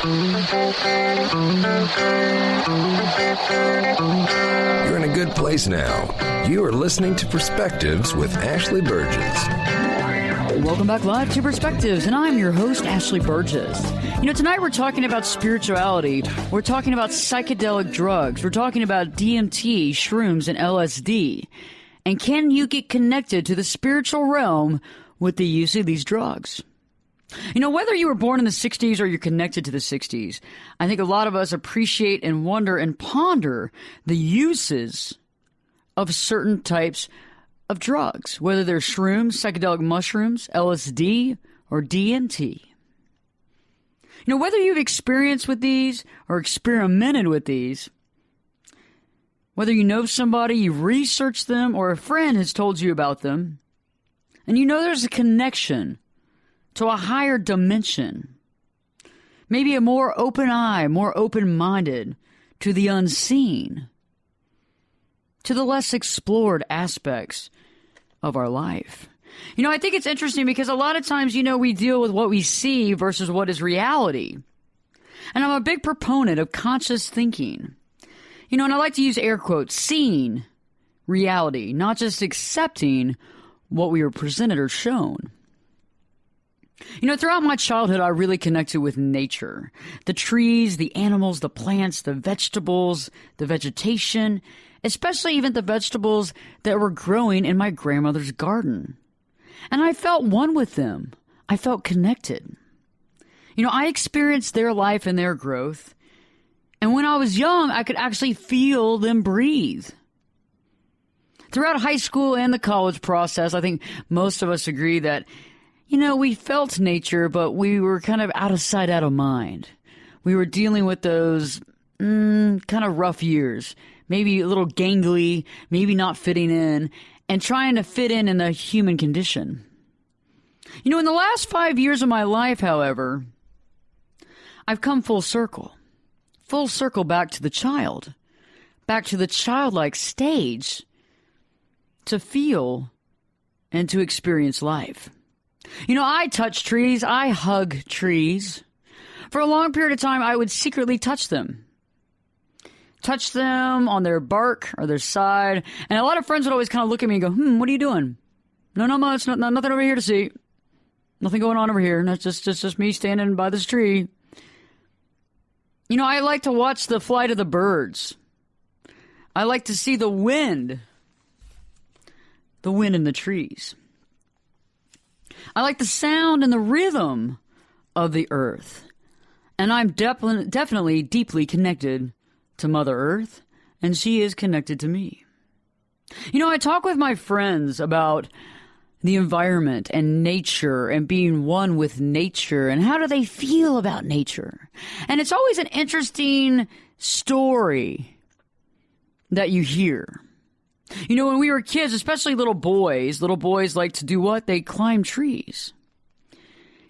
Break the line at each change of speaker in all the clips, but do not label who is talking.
You're in a good place now. You are listening to Perspectives with Ashley Burgess.
Welcome back live to Perspectives, and I'm your host, Ashley Burgess. Tonight we're talking about spirituality. We're talking about psychedelic drugs. We're talking about DMT, shrooms, and LSD. And can you get connected to the spiritual realm with the use of these drugs? Whether you were born in the 60s or you're connected to the 60s, I think a lot of us appreciate and wonder and ponder the uses of certain types of drugs, whether they're shrooms, psychedelic mushrooms, LSD, or DMT. Whether you've experienced with these or experimented with these, whether you know somebody, you've researched them, or a friend has told you about them, and there's a connection to a higher dimension, maybe a more open eye, more open-minded to the unseen, to the less explored aspects of our life. I think it's interesting because a lot of times, we deal with what we see versus what is reality. And I'm a big proponent of conscious thinking. And I like to use air quotes, seeing reality, not just accepting what we were presented or shown. Throughout my childhood, I really connected with nature. The trees, the animals, the plants, the vegetables, the vegetation, especially even the vegetables that were growing in my grandmother's garden. And I felt one with them. I felt connected. I experienced their life and their growth. And when I was young, I could actually feel them breathe. Throughout high school and the college process, I think most of us agree that we felt nature, but we were kind of out of sight, out of mind. We were dealing with those kind of rough years, maybe a little gangly, maybe not fitting in, and trying to fit in the human condition. In the last 5 years of my life, however, I've come full circle back to the child, back to the childlike stage to feel and to experience life. I touch trees. I hug trees. For a long period of time, I would secretly touch them. Touch them on their bark or their side. And a lot of friends would always kind of look at me and go, what are you doing? No, not much. Nothing over here to see. Nothing going on over here. That's just me standing by this tree. I like to watch the flight of the birds. I like to see the wind in the trees. I like the sound and the rhythm of the earth. And I'm definitely deeply connected to Mother Earth, and she is connected to me. I talk with my friends about the environment and nature and being one with nature and how do they feel about nature. And it's always an interesting story that you hear. When we were kids, especially little boys like to do what? They climb trees.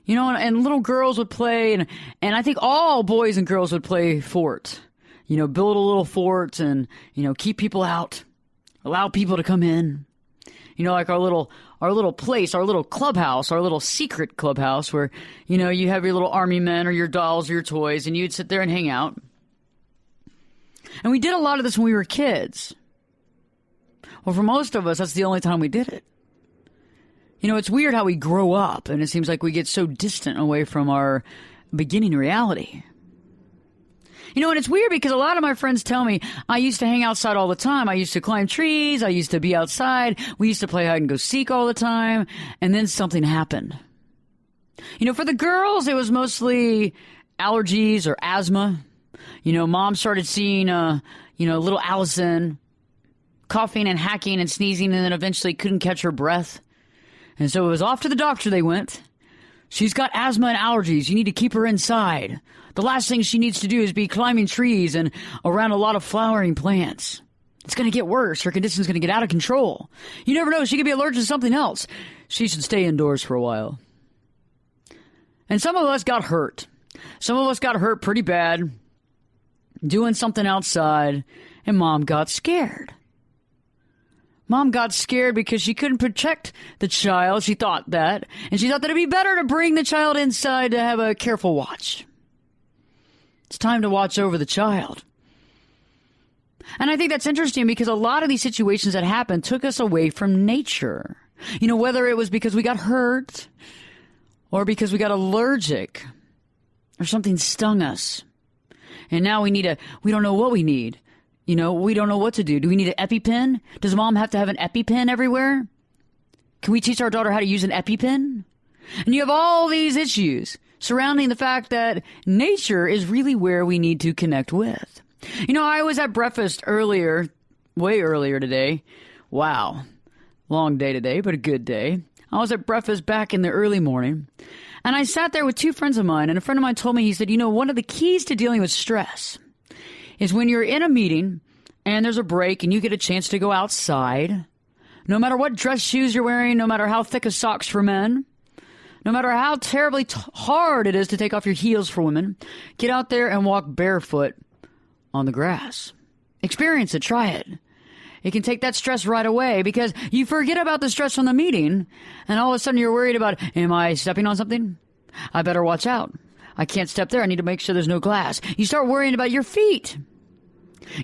And little girls would play, and I think all boys and girls would play fort. Build a little fort and, keep people out, allow people to come in. Like our little place, our little clubhouse, our little secret clubhouse where, you have your little army men or your dolls or your toys, and you'd sit there and hang out. And we did a lot of this when we were kids. Well, for most of us, that's the only time we did it. It's weird how we grow up, and it seems like we get so distant away from our beginning reality. And it's weird because a lot of my friends tell me, I used to hang outside all the time. I used to climb trees. I used to be outside. We used to play hide and go seek all the time. And then something happened. For the girls, it was mostly allergies or asthma. Mom started seeing, little Allison coughing and hacking and sneezing, and then eventually couldn't catch her breath. And so it was off to the doctor they went. She's got asthma and allergies. You need to keep her inside. The last thing she needs to do is be climbing trees and around a lot of flowering plants. It's going to get worse. Her condition's going to get out of control. You never know. She could be allergic to something else. She should stay indoors for a while. And some of us got hurt. Some of us got hurt pretty bad doing something outside, and Mom got scared. Mom got scared because she couldn't protect the child. She thought that. And she thought that it'd be better to bring the child inside to have a careful watch. It's time to watch over the child. And I think that's interesting because a lot of these situations that happened took us away from nature. You know, whether it was because we got hurt or because we got allergic or something stung us. And now we don't know what we need. You know, we don't know what to do. Do we need an EpiPen? Does mom have to have an EpiPen everywhere? Can we teach our daughter how to use an EpiPen? And you have all these issues surrounding the fact that nature is really where we need to connect with. You know, I was at breakfast way earlier today. Wow. Long day today, but a good day. I was at breakfast back in the early morning, and I sat there with two friends of mine, and a friend of mine told me, he said, you know, one of the keys to dealing with stress is when you're in a meeting and there's a break and you get a chance to go outside, no matter what dress shoes you're wearing, no matter how thick of socks for men, no matter how terribly hard it is to take off your heels for women, get out there and walk barefoot on the grass. Experience it. Try it. It can take that stress right away because you forget about the stress from the meeting and all of a sudden you're worried about, am I stepping on something? I better watch out. I can't step there. I need to make sure there's no glass. You start worrying about your feet.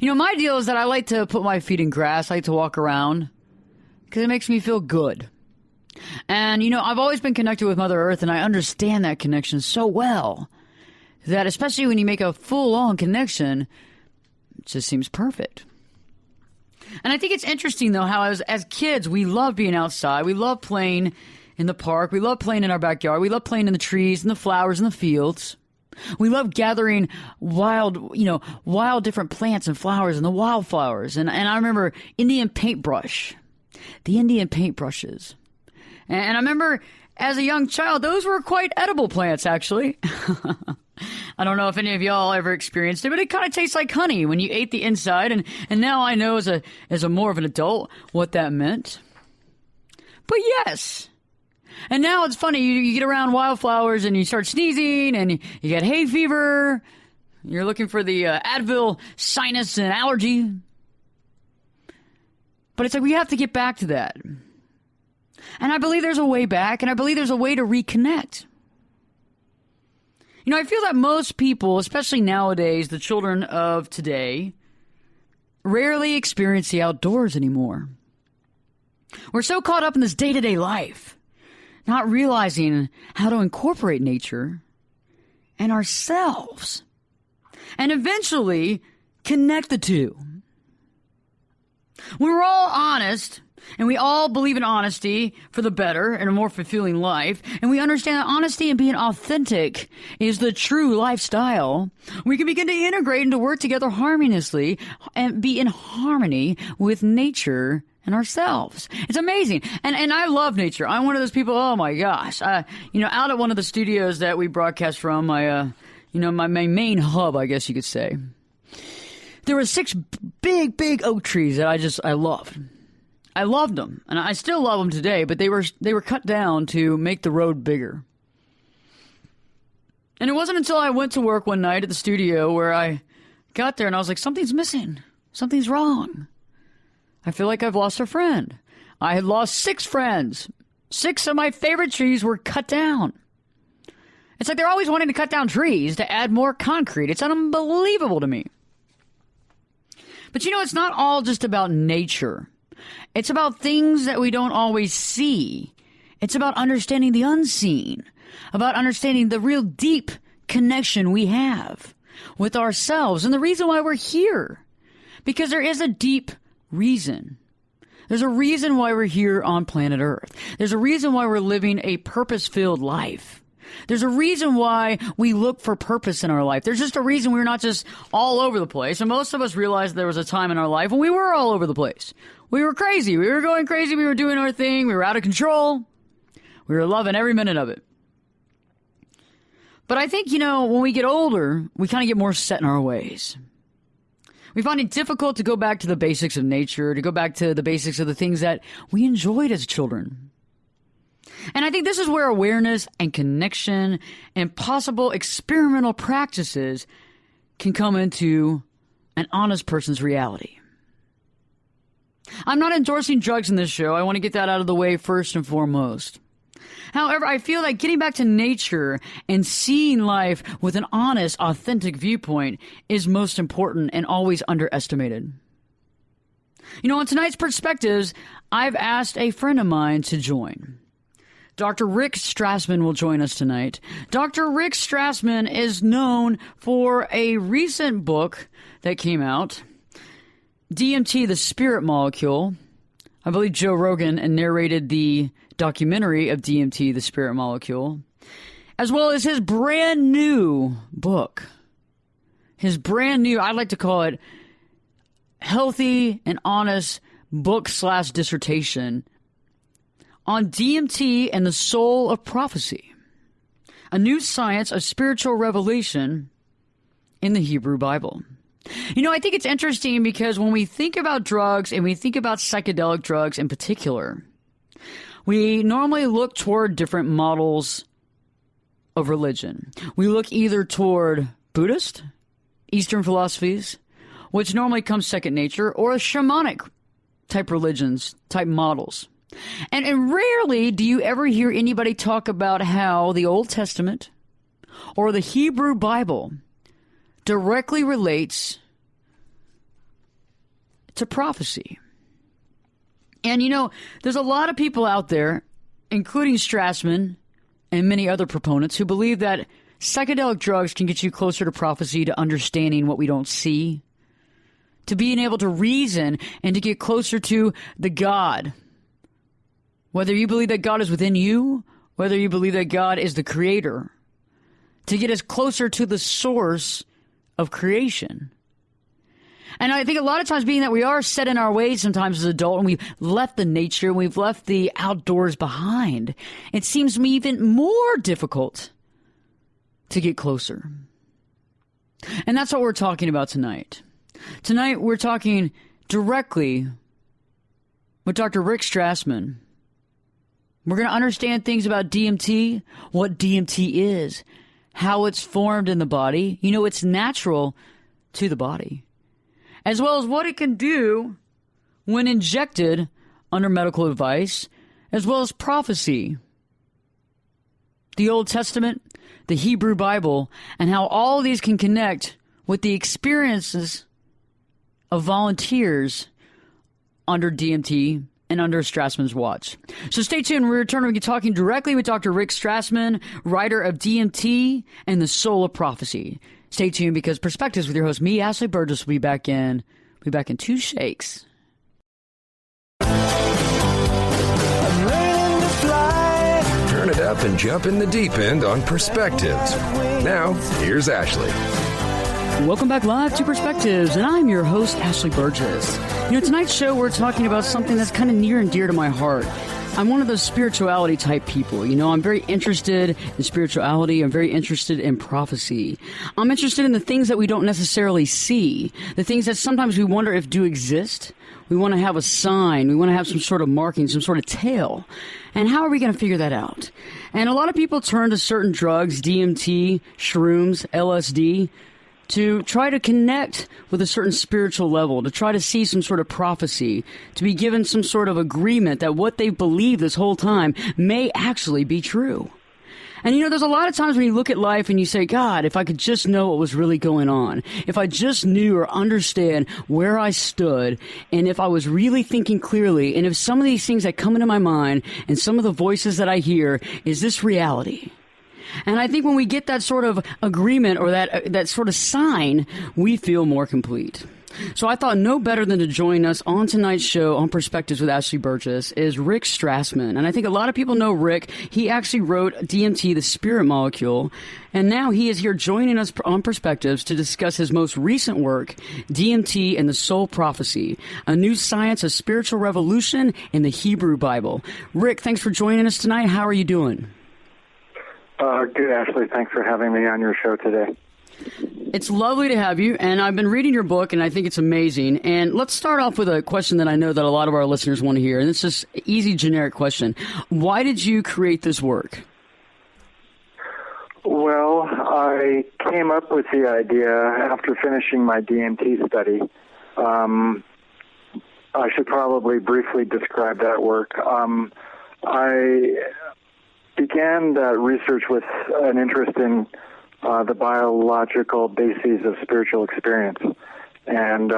You know, my deal is that I like to put my feet in grass. I like to walk around because it makes me feel good. And, you know, I've always been connected with Mother Earth, and I understand that connection so well that especially when you make a full-on connection, it just seems perfect. And I think it's interesting, though, how as kids, we love being outside. We love playing in the park. We love playing in our backyard. We love playing in the trees and the flowers and the fields. We love gathering wild different plants and flowers and the wildflowers. And I remember the Indian paintbrushes. And I remember as a young child, those were quite edible plants, actually. I don't know if any of y'all ever experienced it, but it kind of tastes like honey when you ate the inside. And now I know as a more of an adult what that meant. But yes. And now it's funny. You get around wildflowers and you start sneezing and you get hay fever. You're looking for the Advil sinus and allergy. But it's like we have to get back to that. And I believe there's a way back, and I believe there's a way to reconnect. You know, I feel that most people, especially nowadays, the children of today, rarely experience the outdoors anymore. We're so caught up in this day-to-day life, not realizing how to incorporate nature and ourselves, and eventually connect the two. When we're all honest, and we all believe in honesty for the better and a more fulfilling life, and we understand that honesty and being authentic is the true lifestyle, we can begin to integrate and to work together harmoniously and be in harmony with nature and ourselves. It's amazing. And I love nature. I'm one of those people, oh my gosh. Out at one of the studios that we broadcast from, my main hub, I guess you could say, there were 6 big oak trees that I loved. I loved them, and I still love them today, but they were cut down to make the road bigger. And it wasn't until I went to work one night at the studio where I got there and I was like, something's missing. Something's wrong. I feel like I've lost a friend. I had lost 6 friends. 6 of my favorite trees were cut down. It's like they're always wanting to cut down trees to add more concrete. It's unbelievable to me. But it's not all just about nature. It's about things that we don't always see. It's about understanding the unseen, about understanding the real deep connection we have with ourselves and the reason why we're here. Because there is a deep reason. There's a reason why we're here on planet Earth. There's a reason why we're living a purpose-filled life. There's a reason why we look for purpose in our life. There's just a reason we're not just all over the place. And most of us realized there was a time in our life when we were all over the place. We were crazy. We were going crazy. We were doing our thing. We were out of control. We were loving every minute of it. But I think, when we get older, we kind of get more set in our ways. We find it difficult to go back to the basics of nature, to go back to the basics of the things that we enjoyed as children. And I think this is where awareness and connection and possible experimental practices can come into an honest person's reality. I'm not endorsing drugs in this show. I want to get that out of the way first and foremost. However, I feel like getting back to nature and seeing life with an honest, authentic viewpoint is most important and always underestimated. You know, on tonight's Perspectives, I've asked a friend of mine to join. Dr. Rick Strassman will join us tonight. Dr. Rick Strassman is known for a recent book that came out, DMT, the Spirit Molecule. I believe Joe Rogan narrated the documentary of DMT, the Spirit Molecule, as well as his brand new book. His brand new, I like to call it, healthy and honest book/dissertation on DMT and the soul of prophecy, a new science of spiritual revelation in the Hebrew Bible. You know, I think it's interesting because when we think about drugs and we think about psychedelic drugs in particular, we normally look toward different models of religion. We look either toward Buddhist, Eastern philosophies, which normally comes second nature, or shamanic type religions, type models. And rarely do you ever hear anybody talk about how the Old Testament or the Hebrew Bible directly relates to prophecy. And, you know, there's a lot of people out there, including Strassman and many other proponents, who believe that psychedelic drugs can get you closer to prophecy, to understanding what we don't see, to being able to reason and to get closer to the God. Whether you believe that God is within you, whether you believe that God is the creator, to get us closer to the source of creation. And I think a lot of times, being that we are set in our ways sometimes as adults, and we've left the nature, and we've left the outdoors behind, it seems to me even more difficult to get closer. And that's what we're talking about tonight. Tonight, we're talking directly with Dr. Rick Strassman. We're going to understand things about DMT, what DMT is, how it's formed in the body. You know, it's natural to the body, as well as what it can do when injected under medical advice, as well as prophecy, the Old Testament, the Hebrew Bible, and how all of these can connect with the experiences of volunteers under DMT and under Strassman's watch. So stay tuned. We're returning to be talking directly with Dr. Rick Strassman, writer of DMT and the Soul of Prophecy. Stay tuned, because Perspectives with your host, me, Ashley Burgess, will be back in 2 shakes.
Turn it up and jump in the deep end on Perspectives. Now, here's Ashley.
Welcome back live to Perspectives, and I'm your host, Ashley Burgess. You know, tonight's show, we're talking about something that's kind of near and dear to my heart. I'm one of those spirituality type people. You know, I'm very interested in spirituality. I'm very interested in prophecy. I'm interested in the things that we don't necessarily see, the things that sometimes we wonder if do exist. We want to have a sign. We want to have some sort of marking, some sort of tale. And how are we going to figure that out? And a lot of people turn to certain drugs, DMT, shrooms, LSD, to try to connect with a certain spiritual level, to try to see some sort of prophecy, to be given some sort of agreement that what they believe this whole time may actually be true. And, you know, there's a lot of times when you look at life and you say, God, if I could just know what was really going on, if I just knew or understand where I stood, and if I was really thinking clearly, and if some of these things that come into my mind and some of the voices that I hear, is this reality? And I think when we get that sort of agreement or that sort of sign, we feel more complete. So I thought no better than to join us on tonight's show on Perspectives with Ashley Burgess is Rick Strassman. And I think a lot of people know Rick. He actually wrote DMT, the Spirit Molecule. And now he is here joining us on Perspectives to discuss his most recent work, DMT and the Soul Prophecy, a new science of spiritual revolution in the Hebrew Bible. Rick, thanks for joining us tonight. How are you doing?
Good, Ashley. Thanks for having me on your show today.
It's lovely to have you, and I've been reading your book, and I think it's amazing. And let's start off with a question that I know that a lot of our listeners want to hear, and it's just an easy, generic question. Why did you create this work?
Well, I came up with the idea after finishing my DMT study. I should probably briefly describe that work. began that research with an interest in the biological bases of spiritual experience. And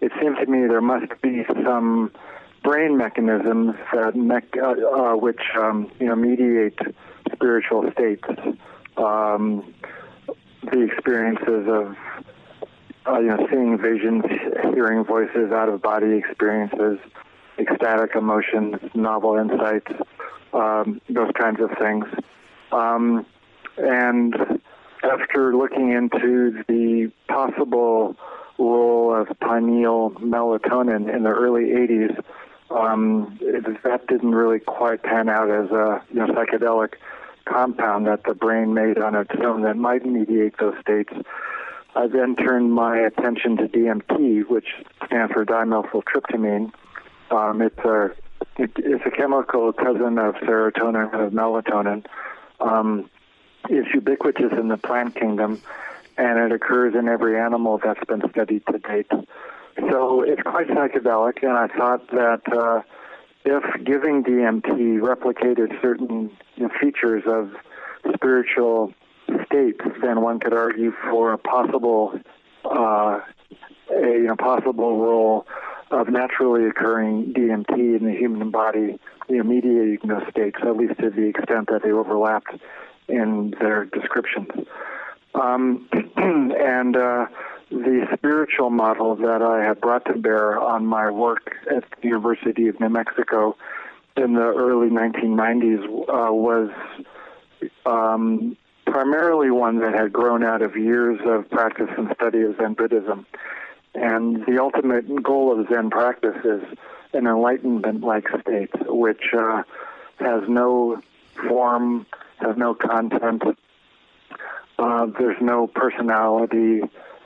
it seemed to me there must be some brain mechanisms that which mediate spiritual states. The experiences of seeing visions, hearing voices, out-of-body experiences, ecstatic emotions, novel insights, those kinds of things. And after looking into the possible role of pineal melatonin in the early 80s, that didn't really quite pan out as a psychedelic compound that the brain made on its own that might mediate those states. I then turned my attention to DMT, which stands for dimethyltryptamine. It's a chemical cousin of serotonin and of melatonin. It's ubiquitous in the plant kingdom, and it occurs in every animal that's been studied to date. So it's quite psychedelic, and I thought that if giving DMT replicated certain features of spiritual states, then one could argue for a possible role of naturally occurring DMT in the human body, mediating those states, at least to the extent that they overlapped in their descriptions. And the spiritual model that I had brought to bear on my work at the University of New Mexico in the early 1990s was primarily one that had grown out of years of practice and study of Zen Buddhism. And the ultimate goal of Zen practice is an enlightenment-like state, which has no form, has no content, there's no personality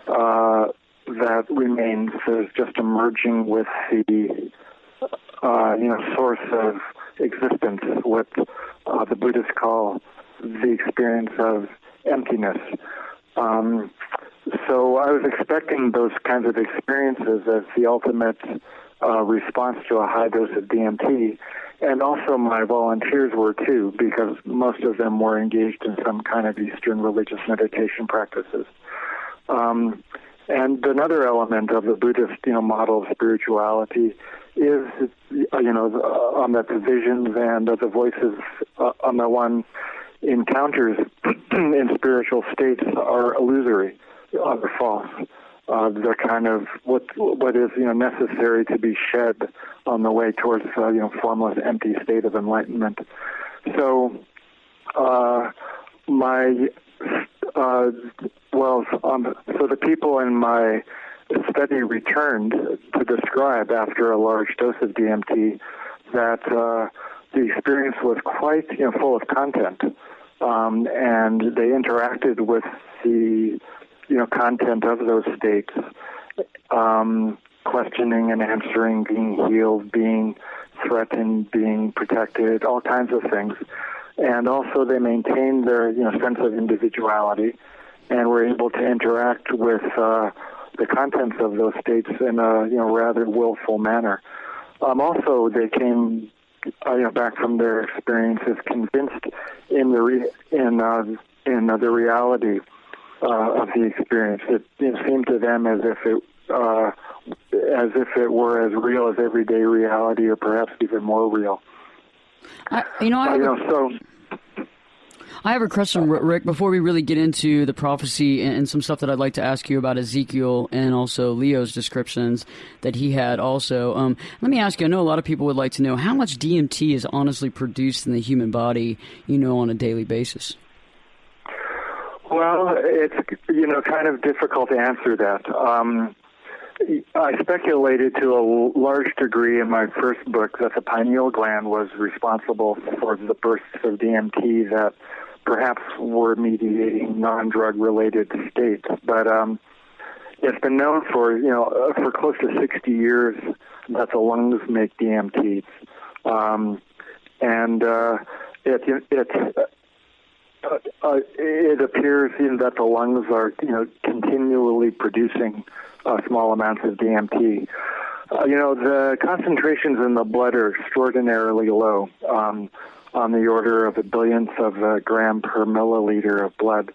that remains. There's just emerging with the source of existence, what the Buddhists call the experience of emptiness. So I was expecting those kinds of experiences as the ultimate response to a high dose of DMT, and also my volunteers were too, because most of them were engaged in some kind of Eastern religious meditation practices. And another element of the Buddhist, model of spirituality is, that the visions and the voices on the one encounters in spiritual states are illusory, are false. They're kind of what is necessary to be shed on the way towards formless, empty state of enlightenment. So so the people in my study returned to describe after a large dose of DMT that the experience was quite full of content, and they interacted with the content of those states, questioning and answering, being healed, being threatened, being protected, all kinds of things. And also they maintained their sense of individuality and were able to interact with the contents of those states in a rather willful manner. Also, they came back from their experiences convinced in the reality of the experience. It seemed to them as if it were as real as everyday reality, or perhaps even more real.
I have a question, Rick, before we really get into the prophecy and some stuff that I'd like to ask you about Ezekiel and also Leo's descriptions that he had also. Let me ask you, I know a lot of people would like to know how much DMT is honestly produced in the human body, on a daily basis.
Well, it's, kind of difficult to answer that. I speculated to a large degree in my first book that the pineal gland was responsible for the bursts of DMT that perhaps were mediating non-drug related states. But it's been known for close to 60 years that the lungs make DMT. It appears that the lungs are, continually producing small amounts of DMT. The concentrations in the blood are extraordinarily low. on the order of a billionth of a gram per milliliter of blood.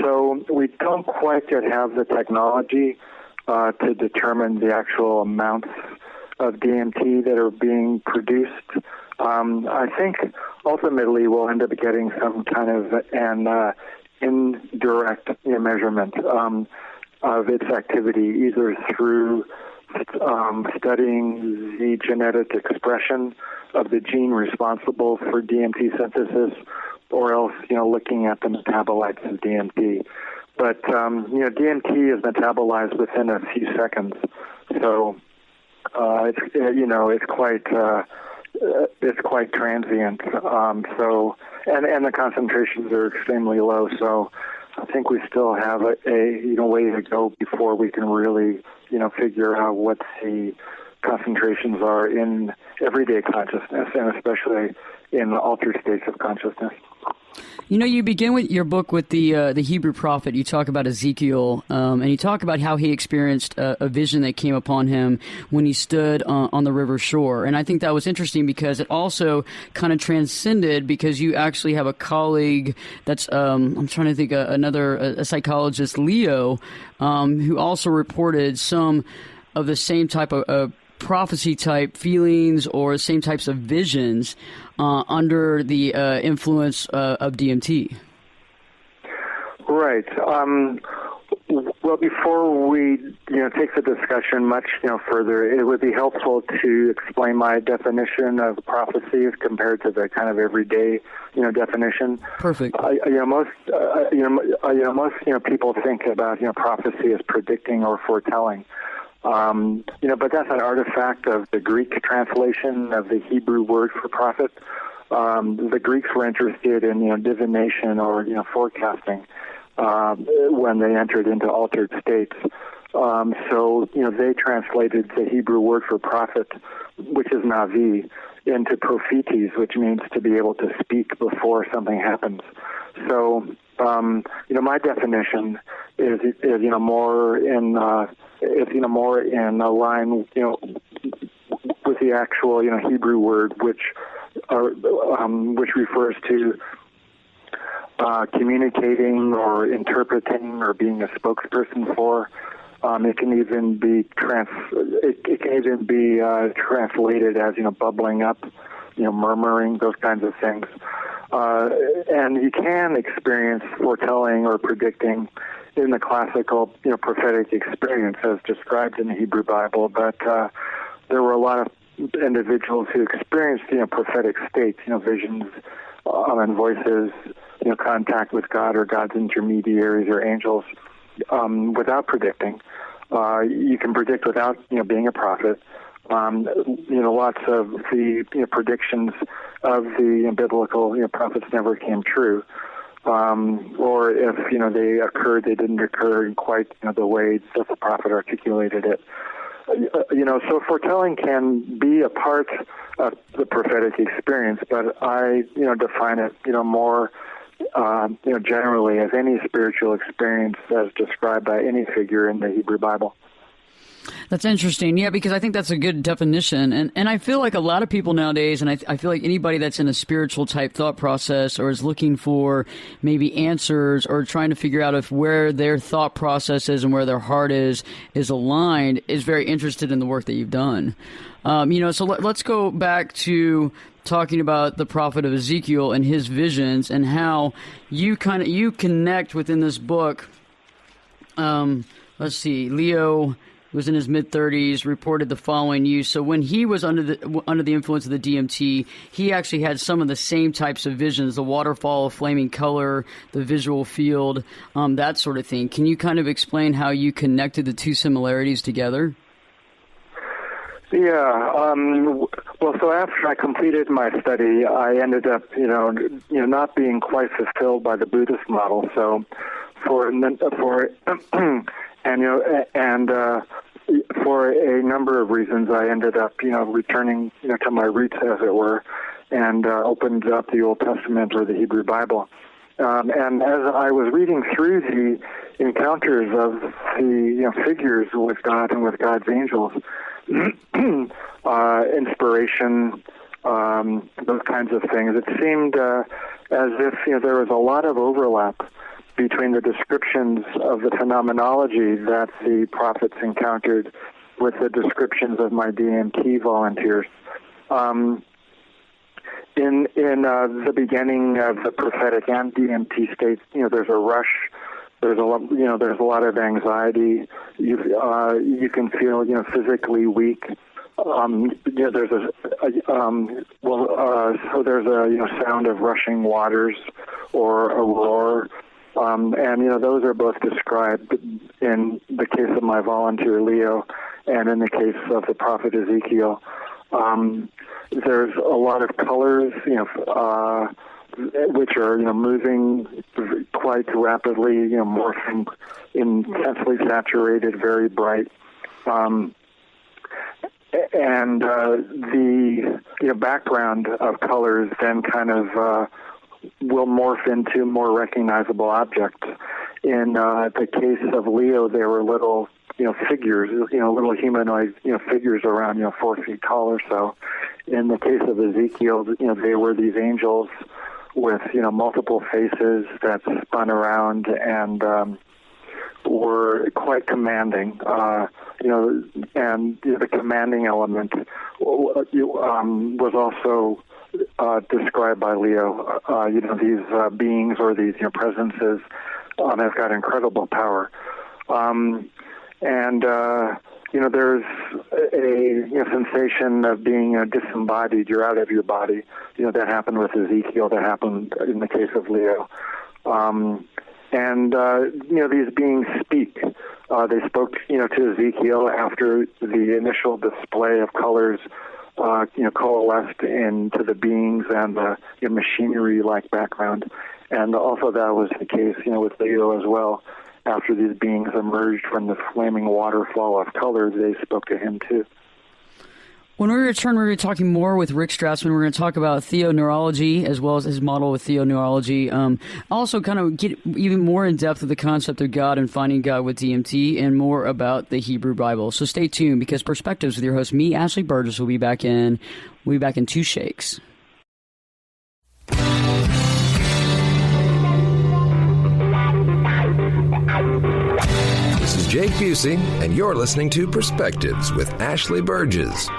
So we don't quite yet have the technology to determine the actual amounts of DMT that are being produced. I think ultimately we'll end up getting some kind of an indirect measurement of its activity, either through studying the genetic expression of the gene responsible for DMT synthesis, or else, looking at the metabolites of DMT. But, DMT is metabolized within a few seconds. So, it's quite transient. And the concentrations are extremely low. So I think we still have a way to go before we can really, figure out what the concentrations are in everyday consciousness, and especially in altered states of consciousness.
You begin with your book with the Hebrew prophet. You talk about Ezekiel, and you talk about how he experienced a vision that came upon him when he stood on the river shore. And I think that was interesting because it also kind of transcended, because you actually have a colleague that's, I'm trying to think, a psychologist, Leo, who also reported some of the same type of prophecy type feelings or same types of visions under the influence of DMT.
Right. Well, before we take the discussion much further, it would be helpful to explain my definition of prophecy as compared to the kind of everyday definition.
Perfect.
Most people think about prophecy as predicting or foretelling. But that's an artifact of the Greek translation of the Hebrew word for prophet. The Greeks were interested in divination or forecasting when they entered into altered states. So they translated the Hebrew word for prophet, which is navi, into prophetes, which means to be able to speak before something happens. So my definition is more in line with the actual Hebrew word, which refers to communicating or interpreting or being a spokesperson for. It can even be translated as bubbling up, murmuring, those kinds of things. And you can experience foretelling or predicting in the classical, prophetic experience as described in the Hebrew Bible. But there were a lot of individuals who experienced, prophetic states, visions and voices, contact with God or God's intermediaries or angels, without predicting. You can predict without, being a prophet. Lots of the predictions of the biblical prophets never came true. Or if, they occurred, they didn't occur in quite, the way that the prophet articulated it. So foretelling can be a part of the prophetic experience, but I, define it, more, generally as any spiritual experience as described by any figure in the Hebrew Bible.
That's interesting. Yeah, because I think that's a good definition. And I feel like a lot of people nowadays, and I feel like anybody that's in a spiritual type thought process or is looking for maybe answers or trying to figure out if where their thought process is and where their heart is aligned, is very interested in the work that you've done. So let's go back to talking about the prophet of Ezekiel and his visions and how you connect within this book. Let's see, Leo was in his mid-30s, reported the following use. So when he was under the influence of the DMT, he actually had some of the same types of visions, the waterfall of flaming color, the visual field, that sort of thing. Can you kind of explain how you connected the two similarities together?
Yeah. Well, so after I completed my study, I ended up, not being quite fulfilled by the Buddhist model. So for a number of reasons, I ended up, returning, to my roots, as it were, and opened up the Old Testament or the Hebrew Bible. And as I was reading through the encounters of the figures with God and with God's angels, inspiration those kinds of things. It seemed as if there was a lot of overlap between the descriptions of the phenomenology that the prophets encountered with the descriptions of my DMT volunteers. In the beginning of the prophetic and DMT states, there's a rush. There's a lot, there's a lot of anxiety. You can feel, physically weak. There's so there's a sound of rushing waters or a roar. And those are both described in the case of my volunteer Leo and in the case of the prophet Ezekiel. There's a lot of colors, which are, moving quite rapidly, morphing, intensely saturated, very bright. And the background of colors then kind of will morph into more recognizable objects. In the case of Leo, there were little, figures, little humanoid, figures around, 4 feet tall or so. In the case of Ezekiel, they were these angels with, multiple faces that spun around and were quite commanding. And the commanding element was also described by Leo. These beings or these presences have got incredible power. There's a sensation of being disembodied. You're out of your body. That happened with Ezekiel. That happened in the case of Leo. These beings speak. They spoke, to Ezekiel after the initial display of colors, coalesced into the beings and the machinery-like background. And also that was the case, with Leo as well. After these beings emerged from the flaming waterfall of colors, they spoke to him too.
When we return, we're going to be talking more with Rick Strassman. We're going to talk about theoneurology as well as his model with theoneurology. Also kind of get even more in depth with the concept of God and finding God with DMT and more about the Hebrew Bible. So stay tuned because Perspectives with your host, me, Ashley Burgess, will be back in 2 shakes.
This is Jake Busey, and you're listening to Perspectives with Ashley Burgess.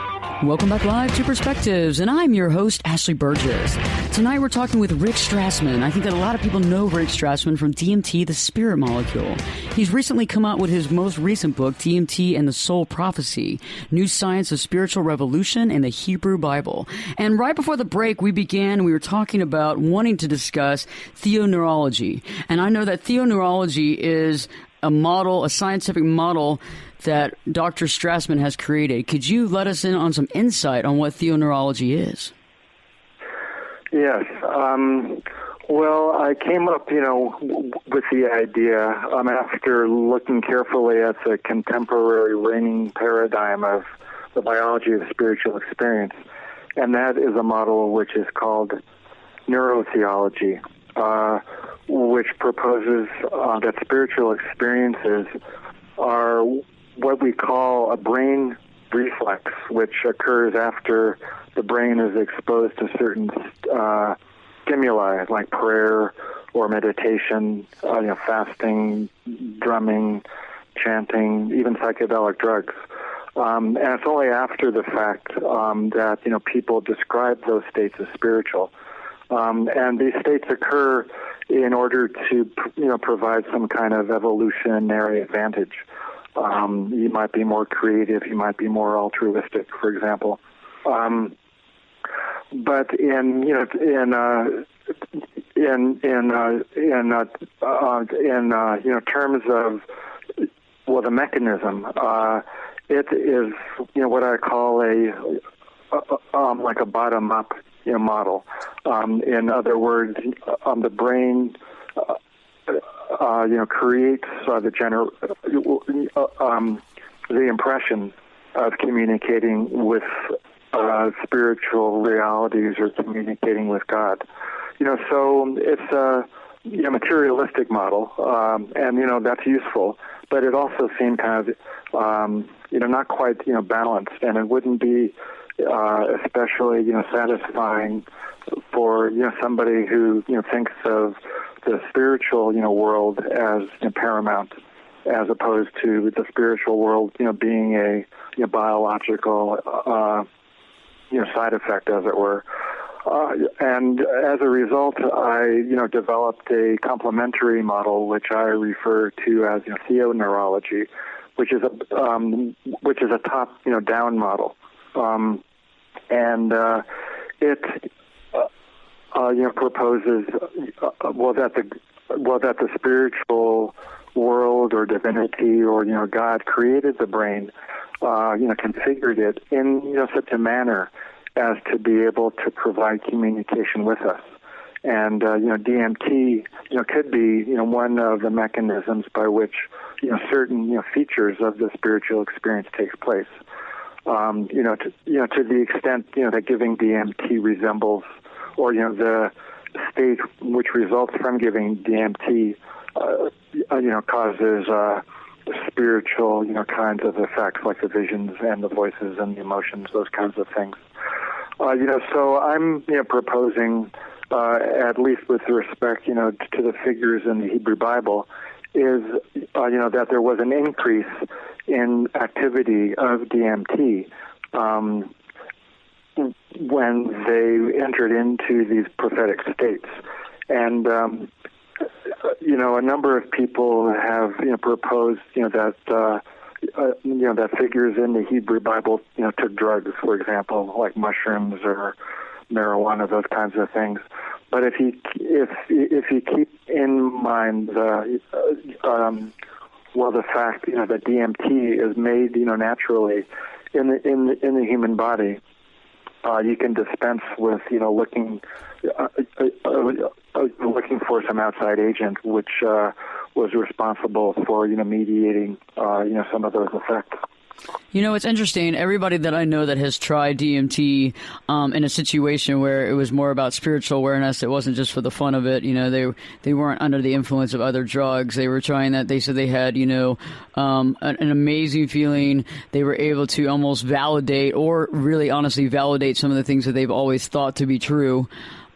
Welcome back live to Perspectives, and I'm your host, Ashley Burgess. Tonight we're talking with Rick Strassman. I think that a lot of people know Rick Strassman from DMT, the Spirit Molecule. He's recently come out with his most recent book, DMT and the Soul Prophecy, New Science of Spiritual Revolution in the Hebrew Bible. And right before the break, we were talking about wanting to discuss theoneurology. And I know that theoneurology is a scientific model that Dr. Strassman has created. Could you let us in on some insight on what theoneurology is?
Yes. Well, I came up, with the idea after looking carefully at the contemporary reigning paradigm of the biology of spiritual experience, and that is a model which is called neurotheology, which proposes that spiritual experiences are what we call a brain reflex, which occurs after the brain is exposed to certain stimuli like prayer or meditation, fasting, drumming, chanting, even psychedelic drugs. And it's only after the fact that, people describe those states as spiritual. And these states occur in order to, provide some kind of evolutionary advantage. You might be more creative, you might be more altruistic, for example. But in terms of the mechanism, it is what I call like a bottom up model. In other words, the brain creates the impression of communicating with spiritual realities or communicating with God. So it's a materialistic model, and that's useful. But it also seemed kind of not quite balanced, and it wouldn't be especially, satisfying for, somebody who, thinks of the spiritual, world as paramount, as opposed to the spiritual world, being a biological, side effect, as it were. And as a result, I, developed a complementary model, which I refer to as theoneurology, which is a top, down model, and it proposes that the spiritual world or divinity or God created the brain, configured it in such a manner as to be able to provide communication with us. And, DMT, could be, one of the mechanisms by which, certain, features of the spiritual experience takes place. To the extent, that giving DMT resembles, or, the state which results from giving DMT, causes, spiritual, kinds of effects like the visions and the voices and the emotions, those kinds of things. So I'm, proposing, at least with respect, to the figures in the Hebrew Bible, is, that there was an increase in activity of DMT when they entered into these prophetic states. And, a number of people have, proposed, that that figures in the Hebrew Bible, took drugs, for example, like mushrooms or marijuana, those kinds of things. But if you keep in mind the fact that DMT is made naturally in the human body, you can dispense with looking for some outside agent which was responsible for mediating some of those effects.
It's interesting. Everybody that I know that has tried DMT in a situation where it was more about spiritual awareness, it wasn't just for the fun of it. They weren't under the influence of other drugs. They were trying that. They said they had, an amazing feeling. They were able to almost validate or really honestly validate some of the things that they've always thought to be true.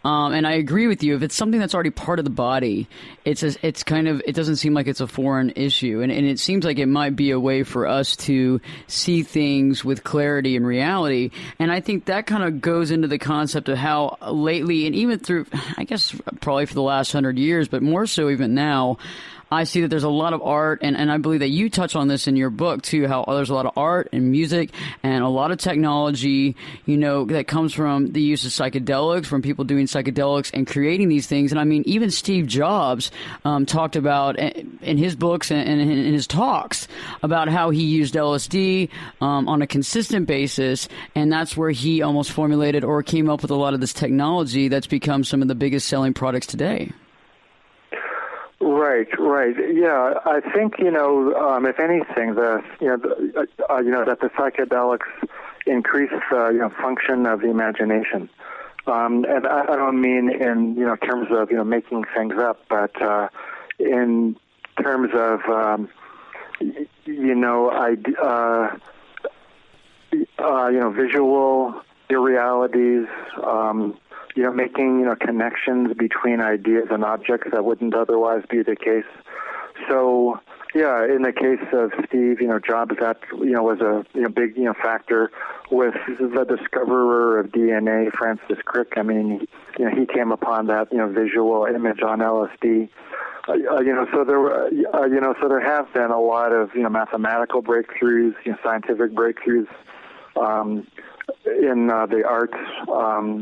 And I agree with you. If it's something that's already part of the body, it doesn't seem like it's a foreign issue. And it seems like it might be a way for us to see things with clarity and reality. And I think that kind of goes into the concept of how lately, and even through, I guess, probably for the last 100 years, but more so even now, I see that there's a lot of art, and I believe that you touch on this in your book, too, how there's a lot of art and music and a lot of technology, that comes from the use of psychedelics, from people doing psychedelics and creating these things. And I mean, even Steve Jobs talked about in his books and in his talks about how he used LSD on a consistent basis, and that's where he almost formulated or came up with a lot of this technology that's become some of the biggest selling products today.
Right. Yeah, I think if anything, that the psychedelics increase function of the imagination, and I don't mean in terms of making things up, but in terms of visual irrealities. Making, connections between ideas and objects that wouldn't otherwise be the case. So, yeah, in the case of Steve, Jobs, that, was a big, factor with the discoverer of DNA, Francis Crick. I mean, he came upon that, visual image on LSD. So there were, so there have been a lot of, mathematical breakthroughs, scientific breakthroughs, in the arts,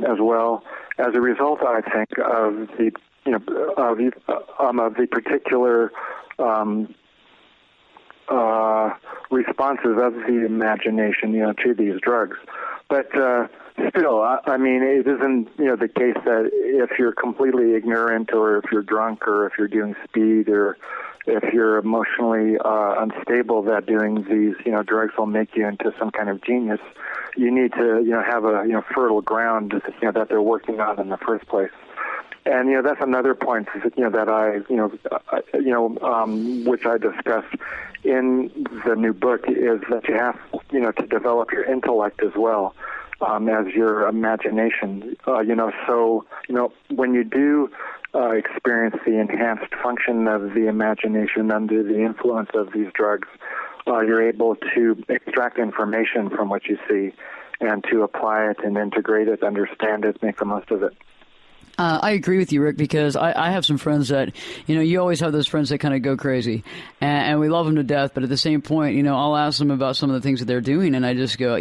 as well. As a result, I think, of the of the particular responses of the imagination, to these drugs. But still, I mean, it isn't, the case that if you're completely ignorant, or if you're drunk, or if you're doing speed, or if you're emotionally unstable, that doing these, drugs will make you into some kind of genius. You need to, have a, fertile ground, that they're working on in the first place. And, that's another point, that I, which I discuss in the new book, is that you have, to develop your intellect as well. as your imagination. When you do experience the enhanced function of the imagination under the influence of these drugs, you're able to extract information from what you see and to apply it and integrate it, understand it, make the most of it.
I agree with you, Rick, because I have some friends that, you always have those friends that kind of go crazy, and we love them to death, but at the same point, I'll ask them about some of the things that they're doing, and I just go,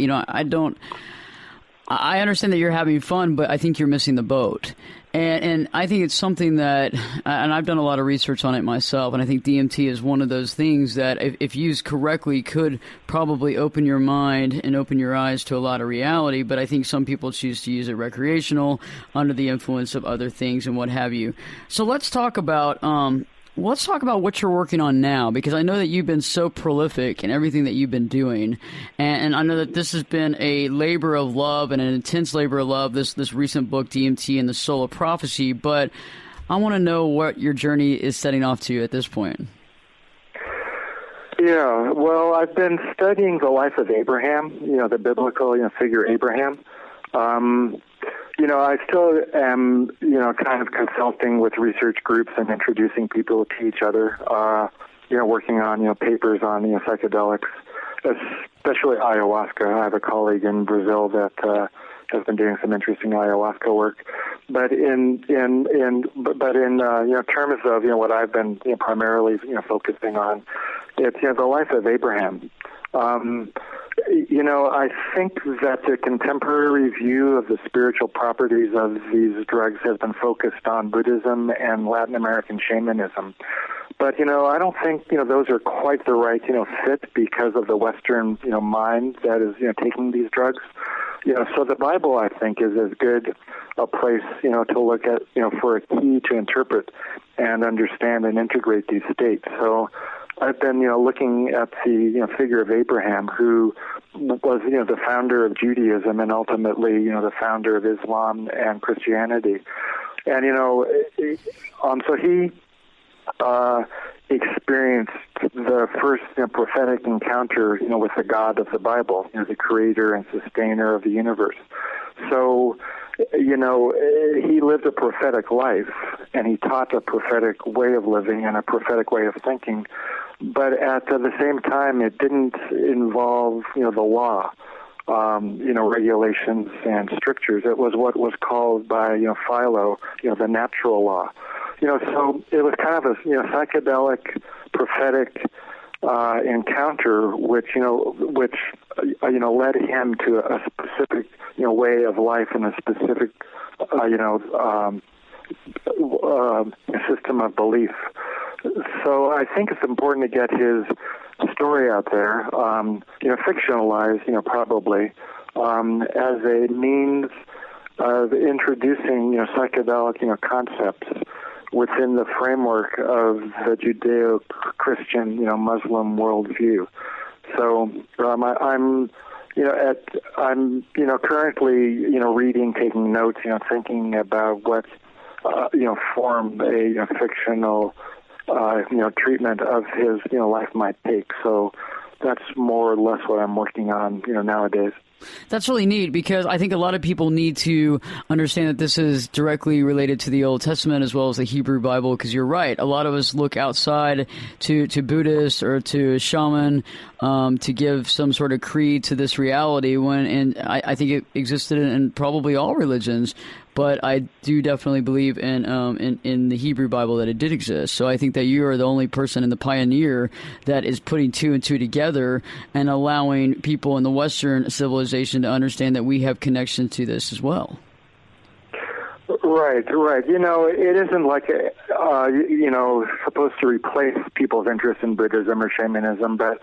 I understand that you're having fun, but I think you're missing the boat. And I think it's something that, and I've done a lot of research on it myself, and I think DMT is one of those things that, if used correctly, could probably open your mind and open your eyes to a lot of reality. But I think some people choose to use it recreational, under the influence of other things and what have you. So let's talk about what you're working on now, because I know that you've been so prolific in everything that you've been doing, and I know that this has been a labor of love and an intense labor of love, this recent book, DMT and the Soul of Prophecy, but I want to know what your journey is setting off to at this point.
Yeah, well, I've been studying the life of Abraham, the biblical figure Abraham. I still am, kind of consulting with research groups and introducing people to each other, working on, papers on, psychedelics, especially ayahuasca. I have a colleague in Brazil that has been doing some interesting ayahuasca work. But in terms of, what I've been primarily, focusing on, it's, the life of Abraham. I think that the contemporary view of the spiritual properties of these drugs has been focused on Buddhism and Latin American shamanism. But, I don't think, those are quite the right, fit because of the Western, mind that is, taking these drugs. So the Bible, I think, is as good a place, to look at, for a key to interpret and understand and integrate these states. So I've been, looking at the figure of Abraham, who was, the founder of Judaism and ultimately, the founder of Islam and Christianity. And, so he experienced the first prophetic encounter, with the God of the Bible, the creator and sustainer of the universe. So, he lived a prophetic life, and he taught a prophetic way of living and a prophetic way of thinking. But at the same time, it didn't involve, the law, regulations and strictures. It was what was called by, Philo, the natural law. So it was kind of a, psychedelic, prophetic encounter, which led him to a specific, way of life and a specific, system of belief. So I think it's important to get his story out there, fictionalized, probably, as a means of introducing, psychedelic, concepts within the framework of the Judeo-Christian, Muslim worldview. So I'm currently, reading, taking notes, thinking about what, form a fictional, treatment of his, life might take. So that's more or less what I'm working on, nowadays.
That's really neat, because I think a lot of people need to understand that this is directly related to the Old Testament as well as the Hebrew Bible, because you're right. A lot of us look outside to Buddhists or to shaman to give some sort of creed to this reality, and I think it existed in probably all religions. But I do definitely believe in the Hebrew Bible that it did exist. So I think that you are the only person and the pioneer that is putting two and two together and allowing people in the Western civilization to understand that we have connection to this as well.
Right. It isn't like, supposed to replace people's interest in Buddhism or shamanism, but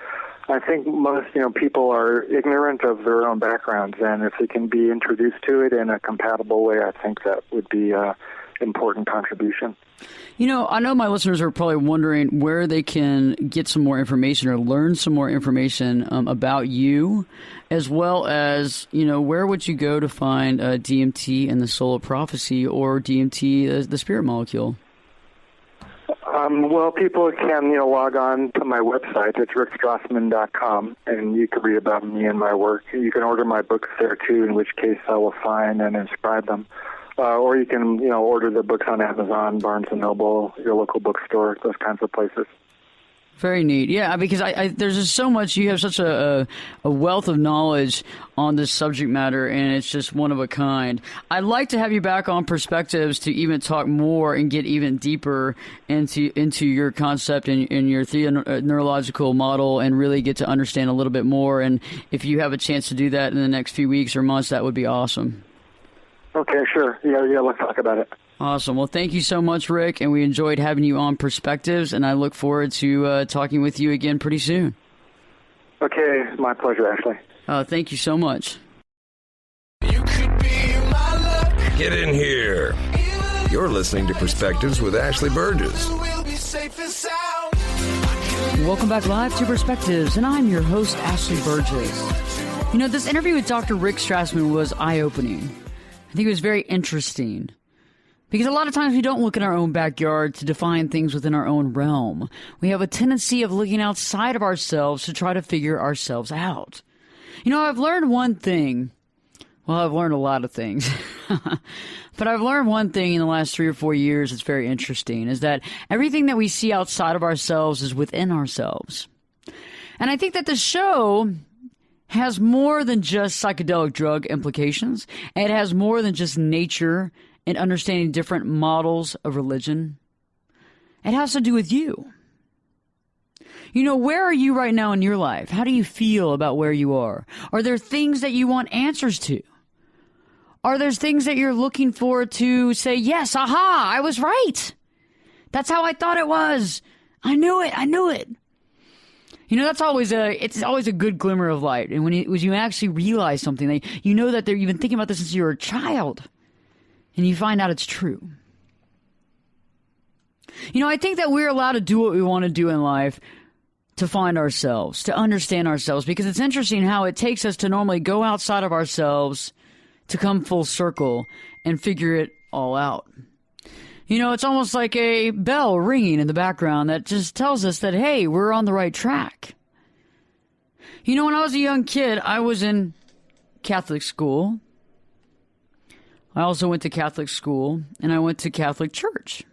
I think most, people are ignorant of their own backgrounds, and if they can be introduced to it in a compatible way, I think that would be an important contribution.
I know my listeners are probably wondering where they can get some more information or learn some more information about you, as well as, where would you go to find DMT and the Soul of Prophecy, or DMT, the spirit molecule?
Well, people can, log on to my website. It's rickstrassman.com, and you can read about me and my work. You can order my books there, too, in which case I will sign and inscribe them. Or you can, order the books on Amazon, Barnes & Noble, your local bookstore, those kinds of places.
Very neat. Yeah, because there's just so much. You have such a wealth of knowledge on this subject matter, and it's just one of a kind. I'd like to have you back on Perspectives to even talk more and get even deeper into your concept and your neurological model and really get to understand a little bit more. And if you have a chance to do that in the next few weeks or months, that would be awesome.
Okay, sure. Yeah, let's talk about it.
Awesome. Well, thank you so much, Rick, and we enjoyed having you on Perspectives, and I look forward to talking with you again pretty soon.
Okay, my pleasure, Ashley.
Thank you so much.
You could be my luck. Get in here. You're listening to Perspectives with Ashley Burgess.
Welcome back live to Perspectives, and I'm your host, Ashley Burgess. This interview with Dr. Rick Strassman was eye-opening. I think it was very interesting. Because a lot of times we don't look in our own backyard to define things within our own realm. We have a tendency of looking outside of ourselves to try to figure ourselves out. I've learned one thing. Well, I've learned a lot of things. But I've learned one thing in the last 3 or 4 years that's very interesting, is that everything that we see outside of ourselves is within ourselves. And I think that the show has more than just psychedelic drug implications. It has more than just nature and understanding different models of religion. It has to do with you. Where are you right now in your life? How do you feel about where you are? Are there things that you want answers to? Are there things that you're looking for to say, yes, aha, I was right. That's how I thought it was. I knew it. That's always it's always a good glimmer of light. And when you actually realize something, that you've been thinking about this since you were a child. And you find out it's true. I think that we're allowed to do what we want to do in life to find ourselves, to understand ourselves, because it's interesting how it takes us to normally go outside of ourselves to come full circle and figure it all out. It's almost like a bell ringing in the background that just tells us that, hey, we're on the right track. When I was a young kid, I was in Catholic school. I also went to Catholic school, and I went to Catholic church.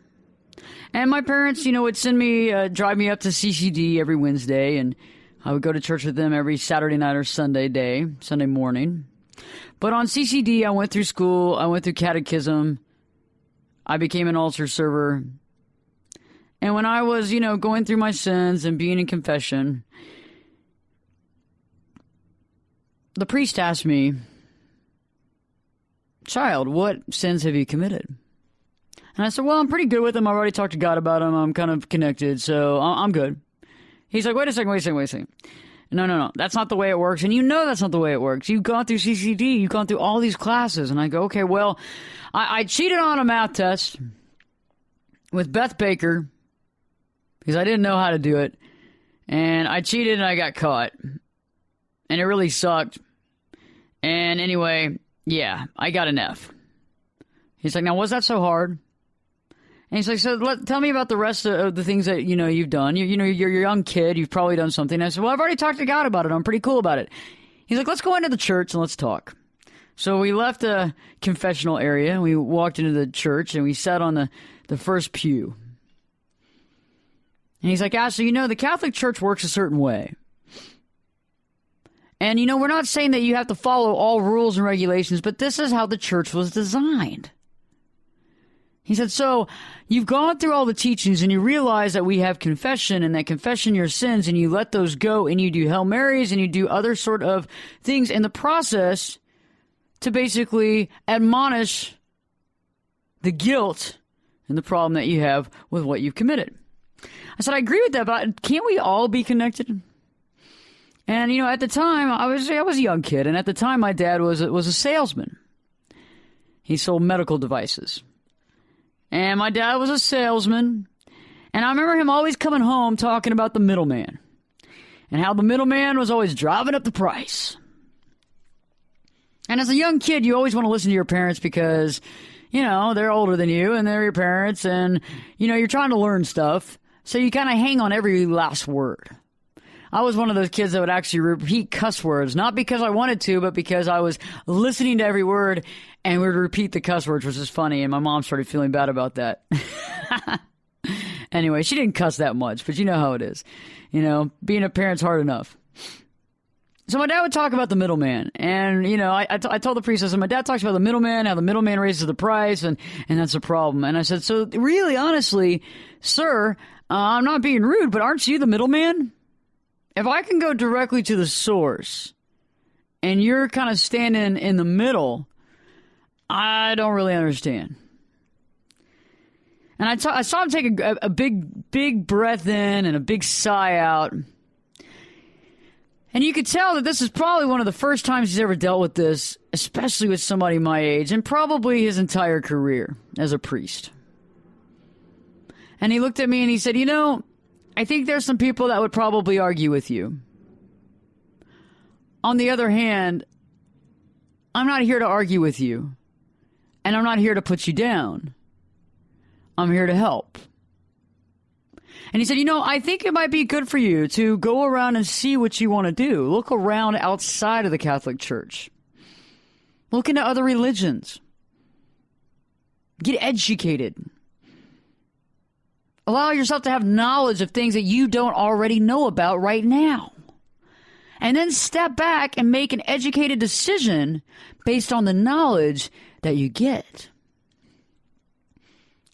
And my parents, would send me, drive me up to CCD every Wednesday, and I would go to church with them every Saturday night or Sunday morning. But on CCD, I went through school, I went through catechism, I became an altar server. And when I was, going through my sins and being in confession, the priest asked me, "Child, what sins have you committed?" And I said, "Well, I'm pretty good with them. I've already talked to God about them. I'm kind of connected, so I'm good." He's like, wait a second. No. That's not the way it works. And that's not the way it works. You've gone through CCD. You've gone through all these classes. And I go, okay, well, I cheated on a math test with Beth Baker because I didn't know how to do it. And I cheated and I got caught. And it really sucked. And anyway, yeah, I got an F. He's like, now, was that so hard? And he's like, so tell me about the rest of the things that, you've done. You're a young kid. You've probably done something. And I said, well, I've already talked to God about it. I'm pretty cool about it. He's like, let's go into the church and let's talk. So we left the confessional area and we walked into the church and we sat on the first pew. And he's like, Ashley, the Catholic Church works a certain way. And, we're not saying that you have to follow all rules and regulations, but this is how the church was designed. He said, so you've gone through all the teachings and you realize that we have confession and that confession your sins and you let those go and you do Hail Marys and you do other sort of things in the process to basically admonish the guilt and the problem that you have with what you've committed. I said, I agree with that, but can't we all be connected? And, at the time, I was a young kid, and at the time, my dad was a salesman. He sold medical devices. And my dad was a salesman, and I remember him always coming home talking about the middleman, and how the middleman was always driving up the price. And as a young kid, you always want to listen to your parents because, they're older than you, and they're your parents, and, you're trying to learn stuff. So you kind of hang on every last word. I was one of those kids that would actually repeat cuss words, not because I wanted to, but because I was listening to every word and would repeat the cuss words, which is funny. And my mom started feeling bad about that. Anyway, she didn't cuss that much, but you know how it is. You know, being a parent's hard enough. So my dad would talk about the middleman. And, you know, I told the priestess, my dad talks about the middleman, how the middleman raises the price, and that's a problem. And I said, so really, honestly, sir, I'm not being rude, but aren't you the middleman? If I can go directly to the source and you're kind of standing in the middle, I don't really understand. And I saw him take a big breath in and a big sigh out. And you could tell that this is probably one of the first times he's ever dealt with this, especially with somebody my age, and probably his entire career as a priest. And he looked at me and he said, you know, I think there's some people that would probably argue with you. On the other hand, I'm not here to argue with you. And I'm not here to put you down. I'm here to help. And he said, you know, I think it might be good for you to go around and see what you want to do. Look around outside of the Catholic Church. Look into other religions. Get educated. Allow yourself to have knowledge of things that you don't already know about right now. And then step back and make an educated decision based on the knowledge that you get.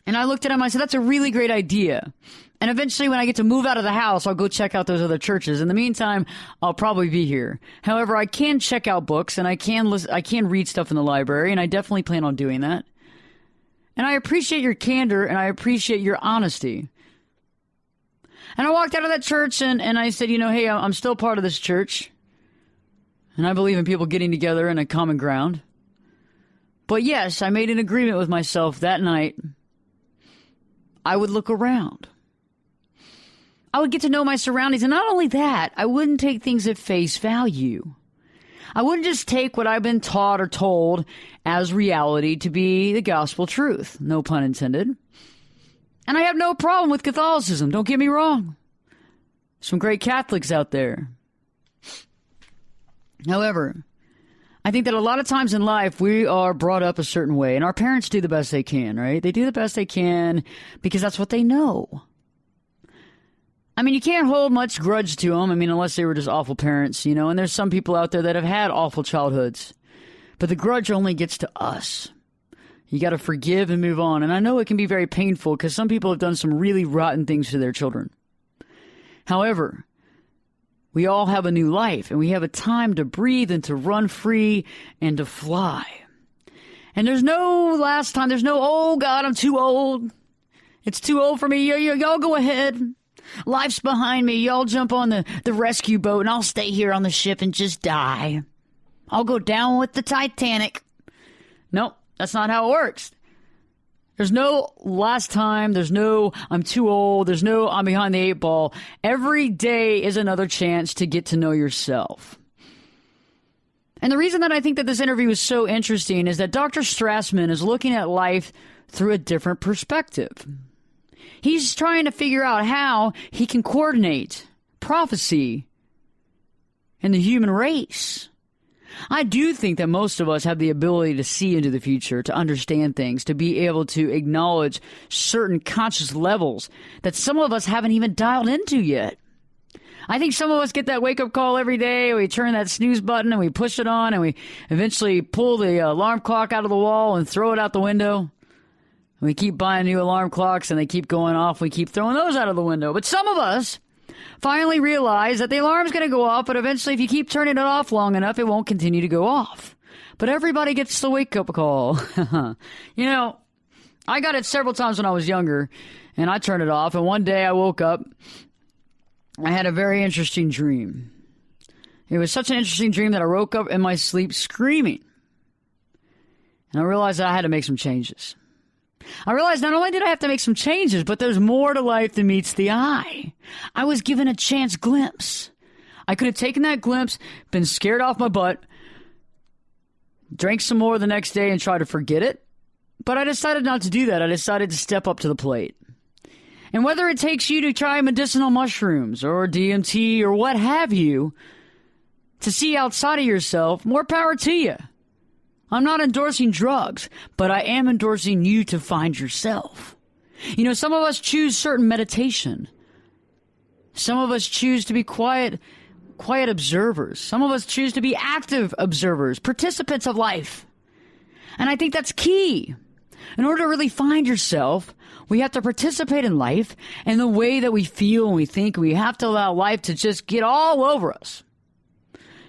And I looked at him, I said, that's a really great idea. And eventually when I get to move out of the house, I'll go check out those other churches. In the meantime, I'll probably be here. However, I can check out books and I can read stuff in the library, and I definitely plan on doing that. And I appreciate your candor and I appreciate your honesty. And I walked out of that church and I said, you know, hey, I'm still part of this church. And I believe in people getting together in a common ground. But yes, I made an agreement with myself that night. I would look around. I would get to know my surroundings. And not only that, I wouldn't take things at face value. I wouldn't just take what I've been taught or told as reality to be the gospel truth. No pun intended. And I have no problem with Catholicism. Don't get me wrong. Some great Catholics out there. However, I think that a lot of times in life we are brought up a certain way, and our parents do the best they can, right? They do the best they can because that's what they know. I mean, you can't hold much grudge to them. I mean, unless they were just awful parents, you know, and there's some people out there that have had awful childhoods. But the grudge only gets to us. You got to forgive and move on. And I know it can be very painful because some people have done some really rotten things to their children. However, we all have a new life and we have a time to breathe and to run free and to fly. And there's no last time. There's no, oh God, I'm too old. It's too old for me. Y'all go ahead. Life's behind me. Y'all jump on the rescue boat and I'll stay here on the ship and just die. I'll go down with the Titanic. Nope, that's not how it works. There's no last time. There's no I'm too old. There's no I'm behind the eight ball. Every day is another chance to get to know yourself. And the reason that I think that this interview is so interesting is that Dr. Strassman is looking at life through a different perspective. He's trying to figure out how he can coordinate prophecy and the human race. I do think that most of us have the ability to see into the future, to understand things, to be able to acknowledge certain conscious levels that some of us haven't even dialed into yet. I think some of us get that wake-up call every day. We turn that snooze button and we push it on and we eventually pull the alarm clock out of the wall and throw it out the window. We keep buying new alarm clocks and they keep going off. We keep throwing those out of the window. But some of us finally realize that the alarm's going to go off, but eventually if you keep turning it off long enough, it won't continue to go off. But everybody gets the wake-up call. You know, I got it several times when I was younger, and I turned it off. And one day I woke up. I had a very interesting dream. It was such an interesting dream that I woke up in my sleep screaming. And I realized that I had to make some changes. I realized not only did I have to make some changes, but there's more to life than meets the eye. I was given a chance glimpse. I could have taken that glimpse, been scared off my butt, drank some more the next day and tried to forget it. But I decided not to do that. I decided to step up to the plate. And whether it takes you to try medicinal mushrooms or DMT or what have you to see outside of yourself, more power to you. I'm not endorsing drugs, but I am endorsing you to find yourself. You know, some of us choose certain meditation. Some of us choose to be quiet observers. Some of us choose to be active observers, participants of life. And I think that's key. In order to really find yourself, we have to participate in life and the way that we feel and we think. We have to allow life to just get all over us.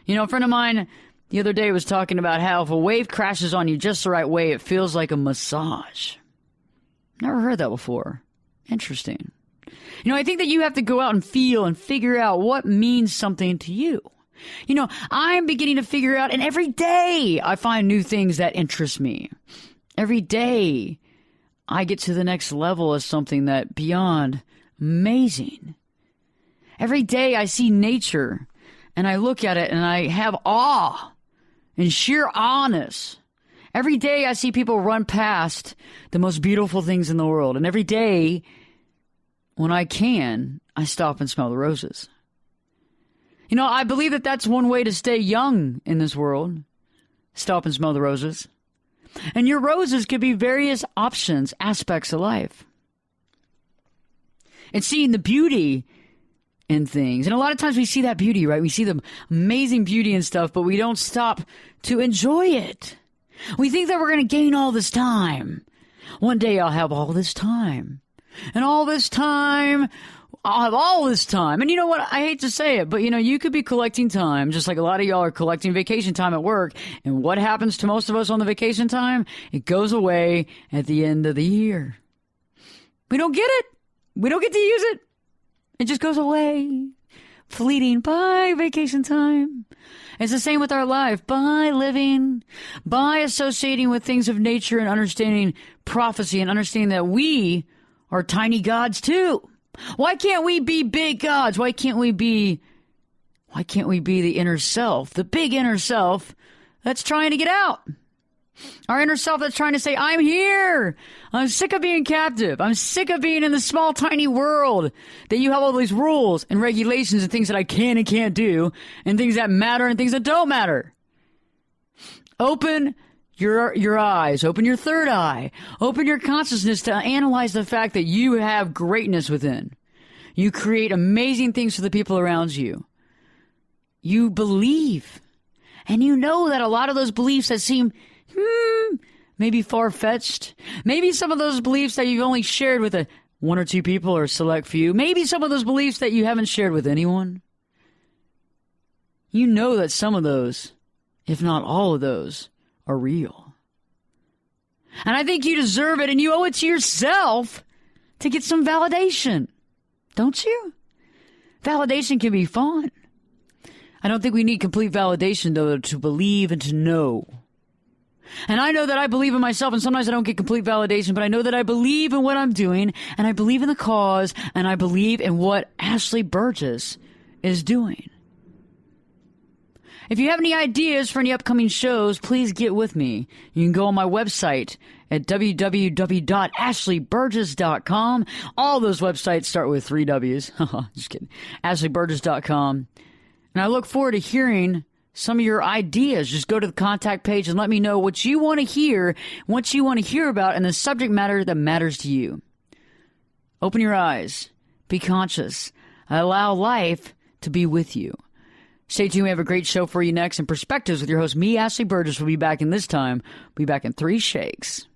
You know, a friend of mine the other day was talking about how if a wave crashes on you just the right way, it feels like a massage. Never heard that before. Interesting. You know, I think that you have to go out and feel and figure out what means something to you. You know, I'm beginning to figure out, and every day I find new things that interest me. Every day I get to the next level of something that beyond amazing. Every day I see nature and I look at it and I have awe and sheer awness. Every day I see people run past the most beautiful things in the world. And every day when I can, I stop and smell the roses. You know, I believe that that's one way to stay young in this world. Stop and smell the roses. And your roses could be various options, aspects of life. It's seeing the beauty in things. And a lot of times we see that beauty, right? We see the amazing beauty and stuff, but we don't stop to enjoy it. We think that we're going to gain all this time. One day I'll have all this time. And all this time, I'll have all this time. And you know what? I hate to say it, but you know, you could be collecting time, just like a lot of y'all are collecting vacation time at work. And what happens to most of us on the vacation time? It goes away at the end of the year. We don't get it. We don't get to use it. It just goes away. Fleeting by vacation time. It's the same with our life. By living, by associating with things of nature and understanding prophecy and understanding that we are tiny gods too. Why can't we be big gods? Why can't we be the inner self, the big inner self that's trying to get out? Our inner self that's trying to say, I'm here. I'm sick of being captive. I'm sick of being in this small, tiny world that you have all these rules and regulations and things that I can and can't do and things that matter and things that don't matter. Open your eyes. Open your third eye. Open your consciousness to analyze the fact that you have greatness within. You create amazing things for the people around you. You believe. And you know that a lot of those beliefs that seem maybe far-fetched. Maybe some of those beliefs that you've only shared with one or two people or a select few. Maybe some of those beliefs that you haven't shared with anyone. You know that some of those, if not all of those, are real. And I think you deserve it and you owe it to yourself to get some validation. Don't you? Validation can be fun. I don't think we need complete validation, though, to believe and to know. And I know that I believe in myself, and sometimes I don't get complete validation, but I know that I believe in what I'm doing, and I believe in the cause, and I believe in what Ashley Burgess is doing. If you have any ideas for any upcoming shows, please get with me. You can go on my website at www.ashleyburgess.com. All those websites start with 3 W's. Just kidding. ashleyburgess.com. And I look forward to hearing some of your ideas. Just go to the contact page and let me know what you want to hear, what you want to hear about, and the subject matter that matters to you. Open your eyes. Be conscious. Allow life to be with you. Stay tuned. We have a great show for you next. And Perspectives with your host, me, Ashley Burgess, will be back in this time. We'll be back in 3 shakes.